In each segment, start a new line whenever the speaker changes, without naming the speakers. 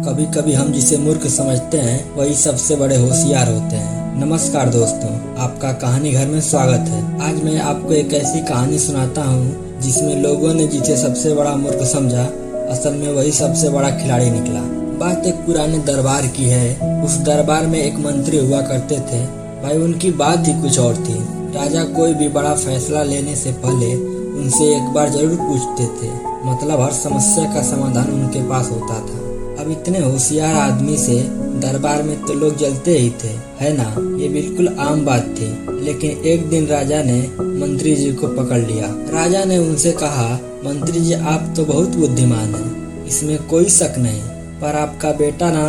कभी कभी हम जिसे मूर्ख समझते हैं वही सबसे बड़े होशियार होते हैं। नमस्कार दोस्तों, आपका कहानी घर में स्वागत है। आज मैं आपको एक ऐसी कहानी सुनाता हूँ जिसमें लोगों ने जिसे सबसे बड़ा मूर्ख समझा, असल में वही सबसे बड़ा खिलाड़ी निकला। बात एक पुराने दरबार की है। उस दरबार में एक मंत्री हुआ करते थे। भाई उनकी बात ही कुछ और थी। राजा कोई भी बड़ा फैसला लेने से पहले उनसे एक बार जरूर पूछते थे, मतलब हर समस्या का समाधान उनके पास होता था। अब इतने होशियार आदमी से दरबार में तो लोग जलते ही थे, है ना। ये बिल्कुल आम बात थी। लेकिन एक दिन राजा ने मंत्री जी को पकड़ लिया। राजा ने उनसे कहा, मंत्री जी आप तो बहुत बुद्धिमान हैं, इसमें कोई शक नहीं, पर आपका बेटा ना,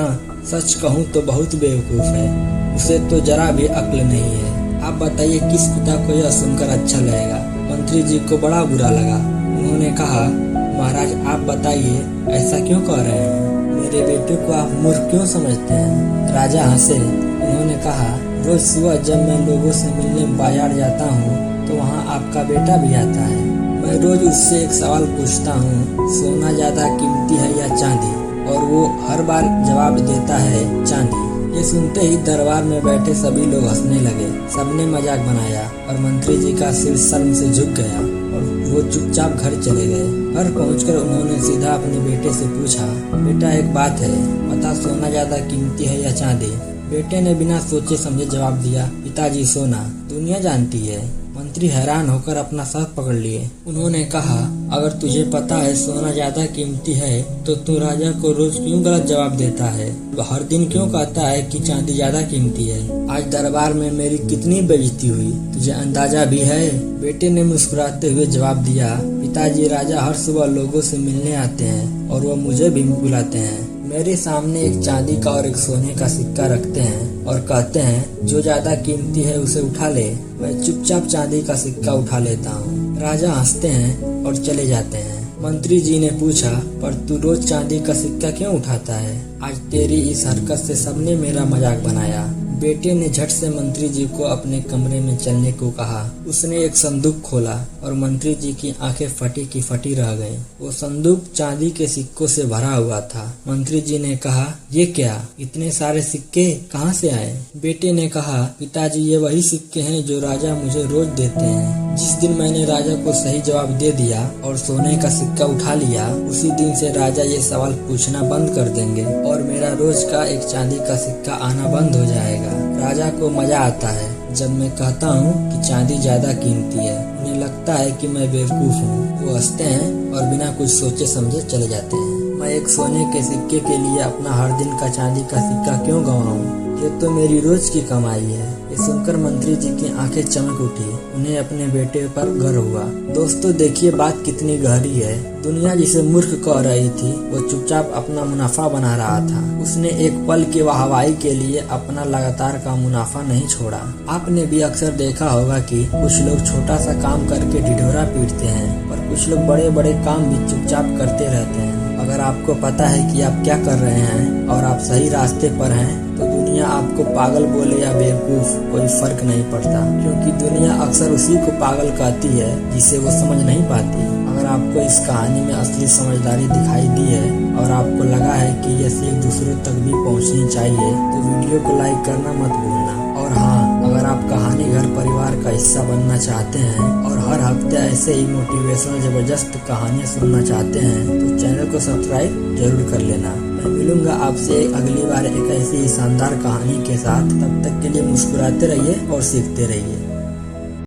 सच कहूँ तो बहुत बेवकूफ है। उसे तो जरा भी अक्ल नहीं है। आप बताइए किस पिता को यह सुनकर अच्छा लगेगा। मंत्री जी को बड़ा बुरा लगा। उन्होंने कहा, महाराज आप बताइए ऐसा क्यों कह रहे हैं, मेरे बेटे को आप मूर्ख क्यों समझते हैं। राजा हंसे। उन्होंने कहा, रोज सुबह जब मैं लोगों से मिलने बाजार जाता हूँ तो वहाँ आपका बेटा भी आता है। मैं रोज उससे एक सवाल पूछता हूँ, सोना ज्यादा कीमती है या चांदी, और वो हर बार जवाब देता है चांदी। ये सुनते ही दरबार में बैठे सभी लोग हंसने लगे। सबने मजाक बनाया और मंत्री जी का सिर शर्म से झुक गया और वो चुपचाप घर चले गए। घर पहुंचकर उन्होंने सीधा अपने बेटे से पूछा, बेटा एक बात है, बता सोना ज्यादा कीमती है या चांदी। बेटे ने बिना सोचे समझे जवाब दिया, पिताजी सोना, दुनिया जानती है। मंत्री हैरान होकर अपना सर पकड़ लिए। उन्होंने कहा, अगर तुझे पता है सोना ज्यादा कीमती है तो तू राजा को रोज क्यों गलत जवाब देता है। हर दिन क्यों कहता है कि चांदी ज्यादा कीमती है। आज दरबार में मेरी कितनी बेइज्जती हुई, तुझे अंदाजा भी है। बेटे ने मुस्कुराते हुए जवाब दिया, पिताजी राजा हर सुबह लोगों से मिलने आते हैं और वो मुझे भी बुलाते हैं। मेरे सामने एक चांदी का और एक सोने का सिक्का रखते हैं और कहते हैं जो ज्यादा कीमती है उसे उठा ले। मैं चुपचाप चांदी का सिक्का उठा लेता हूँ। राजा हंसते हैं और चले जाते हैं। मंत्री जी ने पूछा, पर तू रोज चांदी का सिक्का क्यों उठाता है। आज तेरी इस हरकत से सबने मेरा मजाक बनाया। बेटे ने झट से मंत्री जी को अपने कमरे में चलने को कहा। उसने एक संदूक खोला और मंत्री जी की आंखें फटी की फटी रह गईं। वो संदूक चांदी के सिक्कों से भरा हुआ था। मंत्री जी ने कहा, ये क्या, इतने सारे सिक्के कहाँ से आए। बेटे ने कहा, पिताजी ये वही सिक्के हैं जो राजा मुझे रोज देते हैं। जिस दिन मैंने राजा को सही जवाब दे दिया और सोने का सिक्का उठा लिया, उसी दिन से राजा ये सवाल पूछना बंद कर देंगे और मेरा रोज का एक चांदी का सिक्का आना बंद हो जाएगा। राजा को मजा आता है जब मैं कहता हूँ कि चांदी ज्यादा कीमती है। उन्हें लगता है कि मैं बेवकूफ हूँ। वो हंसते हैं और बिना कुछ सोचे समझे चले जाते हैं। मैं एक सोने के सिक्के के लिए अपना हर दिन का चांदी का सिक्का क्यों गंवाऊं, ये तो मेरी रोज की कमाई है। ये सुनकर मंत्री जी की आंखें चमक उठी। उन्हें अपने बेटे पर गर्व हुआ। दोस्तों देखिए बात कितनी गहरी है। दुनिया जिसे मूर्ख कह रही थी वो चुपचाप अपना मुनाफा बना रहा था। उसने एक पल की वाहवाही के लिए अपना लगातार का मुनाफा नहीं छोड़ा। आपने भी अक्सर देखा होगा कि कुछ लोग छोटा सा काम करके ढिढोरा पीटते हैं, पर कुछ लोग बड़े बड़े काम भी चुपचाप करते रहते हैं। अगर आपको पता है कि आप क्या कर रहे हैं और आप सही रास्ते पर हैं तो दुनिया आपको पागल बोले या बेवकूफ कोई फर्क नहीं पड़ता, क्योंकि दुनिया अक्सर उसी को पागल कहती है जिसे वो समझ नहीं पाती। अगर आपको इस कहानी में असली समझदारी दिखाई दी है और आपको लगा है कि ये सीख दूसरों तक भी पहुंचनी चाहिए तो वीडियो को लाइक करना मत भूलना। और हाँ, अगर आप कहानी घर परिवार का हिस्सा बनना चाहते हैं और हर हफ्ते ऐसे ही मोटिवेशनल जबरदस्त कहानियाँ सुनना चाहते हैं तो चैनल को सब्सक्राइब जरूर कर लेना। मैं मिलूंगा आपसे अगली बार एक ऐसी ही शानदार कहानी के साथ। तब तक के लिए मुस्कुराते रहिए और सीखते रहिए।